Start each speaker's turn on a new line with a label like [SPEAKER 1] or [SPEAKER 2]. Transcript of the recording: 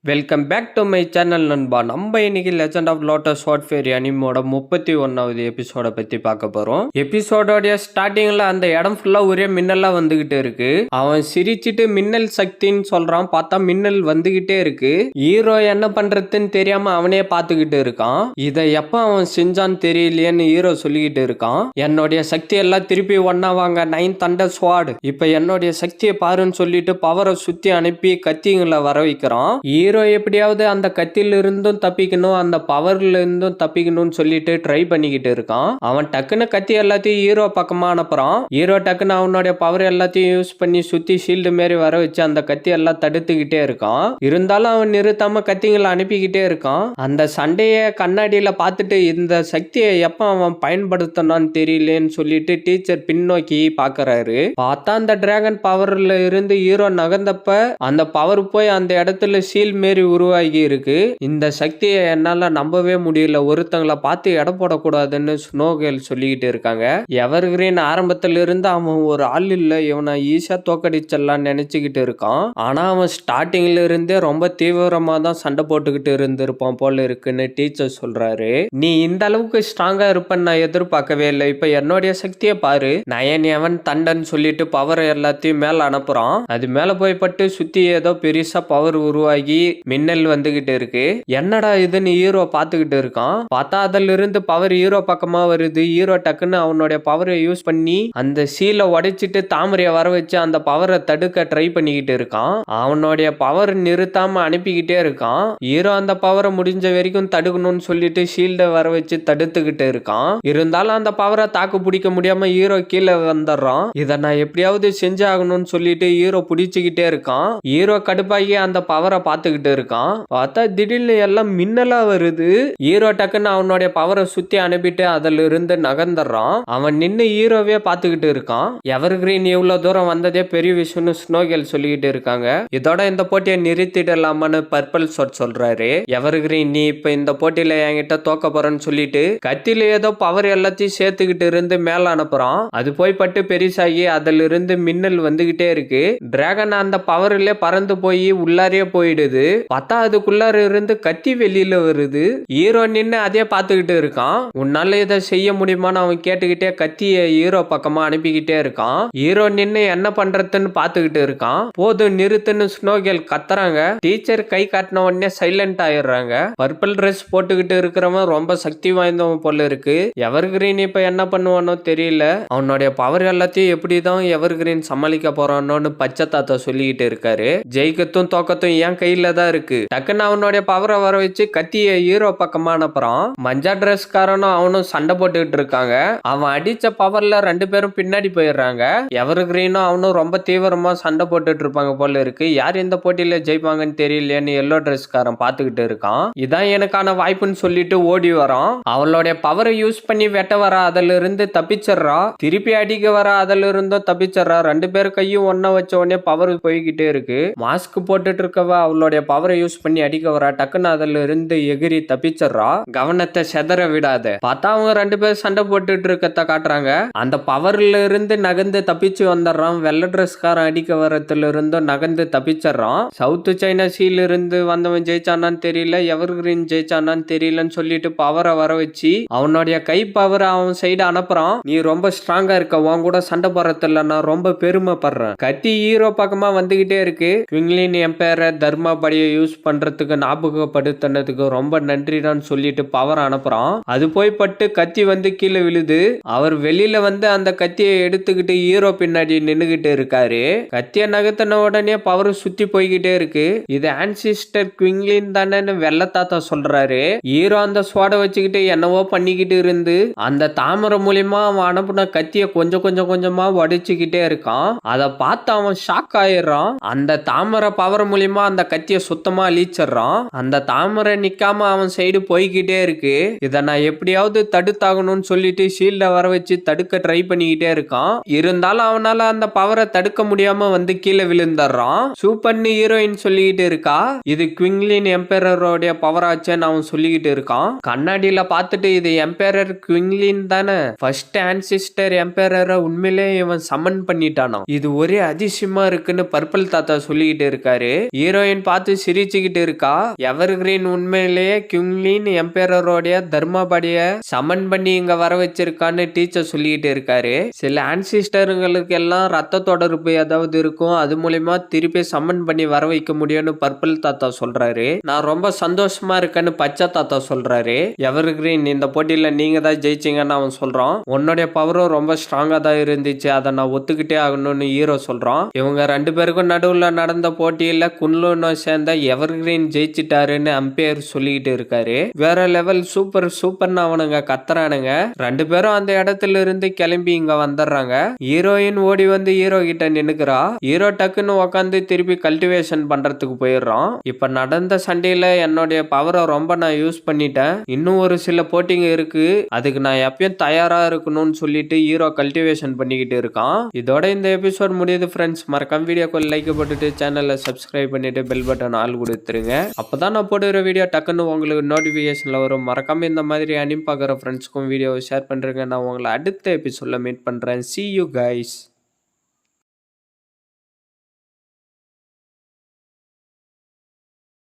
[SPEAKER 1] Welcome back to my channel நண்பா. நம்ம இன்னைக்கு legend of lotus short fairy அனிமோட 31வது எபிசோட பத்தி பார்க்க போறோம். எபிசோடோடைய ஸ்டார்டிங்ல அந்த இடம் ஃபுல்லா ஒரே மின்னலா வந்துகிட்டே இருக்கு. அவன் சிரிச்சிட்டு மின்னல் சக்தின்னு சொல்றான். பார்த்தா மின்னல் வந்துகிட்டே இருக்கு. ஹீரோ என்ன பண்றதுன்னு தெரியாம அவனே பார்த்துக்கிட்டு இருக்கான். இதை எப்ப அவன் செஞ்சான்னு தெரியலையேன்னு ஹீரோ சொல்லிக்கிட்டு இருக்கான். என்னுடைய சக்தி எல்லாம் திருப்பி ஒன்னா வாங்க, 9 தண்டர் ஸ்வாட். இப்ப என்னுடைய சக்தியை பாருன்னு சொல்லிட்டு பவரை சுத்தி அனுப்பி கத்திங்களை வர வைக்கிறான். ஹீரோ எப்படியாவது அந்த கத்தில இருந்தும் தப்பிக்கணும், அந்த பவர்ல இருந்தும் தப்பிக்கணும்னு சொல்லிட்டு ட்ரை பண்ணிக்கிட்டு இருக்கான். அவன் டக்குன்னு கத்தி எல்லாத்தையும் ஹீரோ பக்கமா அனுப்புறான். ஹீரோ டக்குன்னு அவனுடைய பவர் எல்லாத்தையும் யூஸ் பண்ணி சுத்தி ஷீல்டு மாரி வர வச்சு அந்த கத்தி எல்லாம் தடுத்துக்கிட்டே இருக்கான். இருந்தாலும் அவன் நிறுத்தாம கத்திங்களை அனுப்பிக்கிட்டே இருக்கான். அந்த சண்டைய கண்ணாடியில பார்த்துட்டு இந்த சக்தியை எப்ப அவன் பயன்படுத்தணும்னு தெரியலேன்னு சொல்லிட்டு டீச்சர் பின்னோக்கி பாக்குறாரு. பார்த்தா அந்த டிராகன் பவர்ல இருந்து ஹீரோ நகர்ந்தப்ப அந்த பவர் போய் அந்த இடத்துல ஷீல் மாரி உருவாகி இருக்கு. இந்த சக்தியை என்னால நம்பவே முடியல. ஒருத்தங்களை பார்த்து எடை போடக்கூடாதுன்னு ஸ்னோகேல் சொல்லிக்கிட்டு இருக்காங்க. எவர்கிரீன் ஆரம்பத்துல இருந்து அவன் ஒரு ஆள் இல்ல, இவனை ஈஸியா தோக்கடிச்சிடலாம் நினைச்சுக்கிட்டு இருக்கான். ஆனா அவன் ஸ்டார்டிங்ல இருந்தே ரொம்ப தீவிரமா தான் சண்டை போட்டுக்கிட்டு இருந்திருப்பான் போல இருக்குன்னு டீச்சர் சொல்றாரு. நீ இந்த அளவுக்கு ஸ்ட்ராங்கா இருப்பன்னு நான் எதிர்பார்க்கவே இல்லை. இப்ப என்னுடைய சக்தியை பாரு. நயன் எவன் தண்டன் சொல்லிட்டு பவர் எல்லாத்தையும் மேல அனுப்புறான். அது மேல போய் பட்டு சுத்தி ஏதோ பெருசா பவர் உருவாகி மின்னல் வந்துகிட்டு இருக்கு. என்னடா இதுன்னு ஹீரோ பாத்துக்கிட்டு இருக்கான். பார்த்தா அதுல இருந்து பவர் ஹீரோ பக்கமா வருது. ஹீரோ டக்குன்னு அவனுடைய பவரை யூஸ் பண்ணி அந்த சீலை உடைச்சிட்டு தாமரையை வர வச்சு அந்த பவரை தடுக்க ட்ரை பண்ணிக்கிட்டு இருக்கான். அவனுடைய பவர் நிறுத்தாம அனுப்பிக்கிட்டே இருக்கான். ஹீரோ அந்த பவரை முடிஞ்ச வரைக்கும் தடுக்கணும்னு சொல்லிட்டு ஷீல்டை வர வச்சு தடுத்துக்கிட்டு இருக்கான். இருந்தாலும் அந்த பவரை தாக்கு பிடிக்க முடியாம ஹீரோ கீழே வந்துடுறான். இதை நான் எப்படியாவது செஞ்சு ஆகணும்னு சொல்லிட்டு ஹீரோ பிடிச்சுக்கிட்டே இருக்கான். ஹீரோ கடுப்பாகி அந்த பவரை பார்த்துக்கிட்டு இருக்கான். பார்த்தா திடீர்னு எல்லாம் மின்னலா வருது. ஹீரோ டக்குன்னு அவனுடைய பவரை சுத்தி அனுப்பிட்டு அதுல இருந்து நகர்ந்துடுறான். அவன் நின்னு ஹீரோவே பார்த்துக்கிட்டு இருக்கான். எவர்கிரீன் எவ்வளவு தூரம் வந்ததே பெரிய விஷயம்னு ஸ்னோகேல் சொல்லிக்கிட்டு இருக்காங்க. இதோட இந்த போட்டியை நிறுத்திடலாமான்னு பர்பிள் ஷார்ட் சொல்றாரு. எவர்கிரீன் நீ இப்ப இந்த போட்டியில என்கிட்ட தோக்க போறன்னு சொல்லிட்டு கத்தில ஏதோ பவர் எல்லாத்தையும் சேர்த்துக்கிட்டு இருந்து மேல அனுப்புறான். அது போய் பட்டு பெருசாகி அதுல இருந்து மின்னல் வந்துகிட்டே இருக்கு. டிராகன் அந்த பவர்ல பறந்து போய் உள்ளாரே போயிடுது. பார்த்தா அதுக்குள்ளார இருந்து கத்தி வெளியில வருது. ஹீரோ நின்னு அதே பார்த்துக்கிட்டு இருக்கான். உன்னால இதை செய்ய முடியுமான்னு அவன் கேட்டுக்கிட்டே கத்திய ஹீரோ பக்கமா அனுப்பிக்கிட்டே இருக்கான். ஹீரோ நின்னு என்ன பண்றதுன்னு பார்த்துக்கிட்டு இருக்கான். போதும் நிறுத்துன்னு ஸ்னோகேல் கத்துறாங்க. டீச்சர் கை காட்டின உடனே சைலண்ட் ஆயிடுறாங்க. பர்பிள் ட்ரெஸ் போட்டுக்கிட்டு இருக்கிறவன் ரொம்ப சக்தி வாய்ந்தவன் போல இருக்கு. எவர்கிரீன் இப்ப என்ன பண்ணுவானோ தெரியல. அவனுடைய பவர் எல்லாத்தையும் எப்படிதான் எவர்கிரீன் சமாளிக்க போறானோன்னு பச்சை தாத்தா சொல்லிக்கிட்டு இருக்காரு. ஜெயிக்கத்தும் தோக்கத்தும் என் கையில தான் இருக்கு. டக்குன்னு அவனுடைய பவரை வர வச்சு கத்திய ஹீரோ பக்கமா அனுப்புறான். மஞ்சா டிரெஸ்காரனும் அவனும் சண்டை போட்டுக்கிட்டு இருக்காங்க. அவன் அடிச்ச பவர்ல 2 பேரும் பின்னாடி போயிடுறாங்க. எவர்கிரீனும் அவனும் ரொம்ப தீவிரமா சண்டை போட்டுட்டு இருப்பாங்க போல இருக்கு. யார் இந்த போட்டியில ஜெயிப்பாங்கன்னு தெரியலையேன்னு எல்லோ டிரெஸ்காரன் பாத்துக்கிட்டு இருக்கான். இதான் எனக்கான வாய்ப்புன்னு சொல்லிட்டு ஓடி வரான். அவளுடைய பவரை யூஸ் பண்ணி வெட்ட வர அதுல இருந்து தப்பிச்சிடுறா. திருப்பி அடிக்க வர அதுல இருந்தும் தப்பிச்சிடுறா. 2 பேர் கையும் ஒன்ன வச்ச உடனே பவர் போய்கிட்டே இருக்கு. மாஸ்க் போட்டுட்டு இருக்கவ அவளுடைய பவரை யூஸ் பண்ணி அடிக்க வரா. டக்குன்னு அதுல இருந்து எகிரி தப்பிச்சிடுறா. கவனத்தை செதற விடாத. பார்த்தா அவங்க 2 பேர் சண்டை போட்டுட்டு இருக்கத காட்டுறாங்க. அந்த பவர்ல இருந்து நகர்ந்து தப்பிச்சு வந்துடுறான். வெள்ளை டிரெஸ்காரன் அடிக்க வரத்துல இருந்து நகர்ந்து தப்பிச்சிடுறான். சவுத் சைனா சீல இருந்து வந்தவன் ஜெயிச்சானான்னு தெரியல, எவர்கிரீன் ஜெயிச்சானான்னு தெரியலன்னு சொல்லிட்டு பவரை வர வச்சு அவனுடைய கை பவரை அவன் சைடு அனுப்புறான். நீ ரொம்ப ஸ்ட்ராங்கா இருக்க, உன் கூட சண்டை போறதில்ல, நான் ரொம்ப பெருமைப்படுறேன். கத்தி ஹீரோ பக்கமா வந்துகிட்டே இருக்கு. குயிங்லின் எம்பையரை தர்மபடியை யூஸ் பண்றதுக்கு ஞாபகப்படுத்தினதுக்கு ரொம்ப நன்றிடான்னு சொல்லிட்டு பவர் அனுப்புறான். அது போய் பட்டு கத்தி வந்து கீழே விழுது. அவர் வெளியில வந்து அந்த கத்தியை எடுத்துக்கிட்டு ஹீரோ பின்னாடி நின்னுகிட்டு இருக்காரு. கத்திய நகர்த்தின உடனே பவர் சுத்தி போய்கிட்டே இருக்கு. இது ஆன்சிஸ்டர் குயிங்லின் தானேன்னு வெள்ளத்தாத்தா சொல்றாரு. ஹீரோ அந்த ஸ்வாட வச்சுக்கிட்டு என்னவோ பண்ணிக்கிட்டு இருந்து அந்த தாமரை மூலியமா அவன் அனுப்புன கத்திய கொஞ்சமா உடைச்சுக்கிட்டே இருக்கான். அதை பார்த்து அவன் ஷாக் ஆயிடுறான். அந்த தாமரை பவர் மூலியமா அந்த கத்திய சுத்தமா அழிச்சிடறான். அந்த தாமரை நிக்காம அவன் சைடு போய்கிட்டே இருக்கு. இத நான் எப்படியாவது தடுத்தாகணும்னு சொல்லிட்டு ஷீல்ட வர வச்சு தடுக்க ட்ரை பண்ணிக்கிட்டே இருக்கான். இருந்தாலும் அவனால அந்த பவரை தடுக்க முடியாம வந்து கீழே விழுந்துடுறான். சூப்பர்னு ஹீரோயின் சொல்லிக்கிட்டு இருக்கா. இது குயிங்லின் எம்பையரோட பவர் ஆச்சுன்னு அவன் சொல்லிக்கிட்டு இருக்கான். கண்ணாடியில பார்த்துட்டு இது எம்பையர் குயிங்லின் தானே, ஃபர்ஸ்ட் ஆன்சிஸ்டர் எம்பையரை உண்மையிலே இவன் சமன் பண்ணிட்டானா, இது ஒரே அதிசயமா இருக்குன்னு பர்பிள் தாத்தா சொல்லிக்கிட்டு இருக்காரு. ஹீரோயின் பார்த்து சிரிச்சுக்கிட்டு இருக்கா. எவர் கிரீன் உண்மையிலேயே கிங்லின் எம்பரரோடைய தர்மபடிய சமன் பண்ணி இங்க வர வச்சிருக்கான்னு டீச்சர் சொல்லிட்டு இருக்காரு. சில ஆன்சிஸ்டருங்களுக்கு எல்லாம் ரத்த தொடர்பு ஏதாவது இருக்கும், அது மூலியமா திருப்பி சமன் பண்ணி வர வைக்க முடியும்னு பர்பிள் தாத்தா சொல்றாரு. நான் ரொம்ப சந்தோஷமா இருக்கேன்னு பச்சை தாத்தா சொல்றாரு. எவர் கிரீன் இந்த போட்டியில நீங்க தான் ஜெயிச்சீங்கன்னு அவன் சொல்றான். உன்னுடைய பவரும் ரொம்ப ஸ்ட்ராங்கா தான் இருந்துச்சு, அதை நான் ஒத்துக்கிட்டே ஆகணும்னு ஹீரோ சொல்றான். இவங்க ரெண்டு பேருக்கும் நடுவுல நடந்த போட்டியில குன்லுன்னு சேர்ந்த எவர் கிரீன் ஜெயிச்சிட்டாருன்னு அம்பையர் சொல்லிக்கிட்டு இருக்காரு. வேற லெவல், சூப்பர் சூப்பர்னு அவனுங்க கத்துறானுங்க. ரெண்டு பேரும் அந்த இடத்துல இருந்து கிளம்பி இங்க வந்துடுறாங்க. ஹீரோயின் ஓடி வந்து ஹீரோ கிட்ட நின்னுக்கிறா. ஹீரோ டக்குன்னு உக்காந்து திருப்பி கல்டிவேஷன் பண்றதுக்கு போயிடுறான். இப்ப நடந்த சண்டையில என்னுடைய பவரை ரொம்ப நான் யூஸ் பண்ணிட்டேன், இன்னும் ஒரு சில போட்டிங்க இருக்கு, அதுக்கு நான் எப்பயும் தயாரா இருக்கணும்னு சொல்லிட்டு ஹீரோ கல்டிவேஷன் பண்ணிக்கிட்டு இருக்கான். இதோட இந்த எபிசோட் முடியுது ஃப்ரெண்ட்ஸ். மறக்காம வீடியோக்கு லைக் போட்டுட்டு சேனலை சப்ஸ்கிரைப் பண்ணிட்டு பெல் பட்டன் ஆல் கொடுத்துருங்க. அப்பதான் நான் போடுற வீடியோ டக்குன்னு உங்களுக்கு நோட்டிபிகேஷன்ல வரும். மறக்காம இந்த மாதிரி அனிம் பார்க்குற ஃப்ரெண்ட்ஸ்க்கும் வீடியோவை ஷேர் பண்ணுறேங்க. நான் உங்களை அடுத்த எபிசோடில் மீட் பண்ணுறேன். See you guys.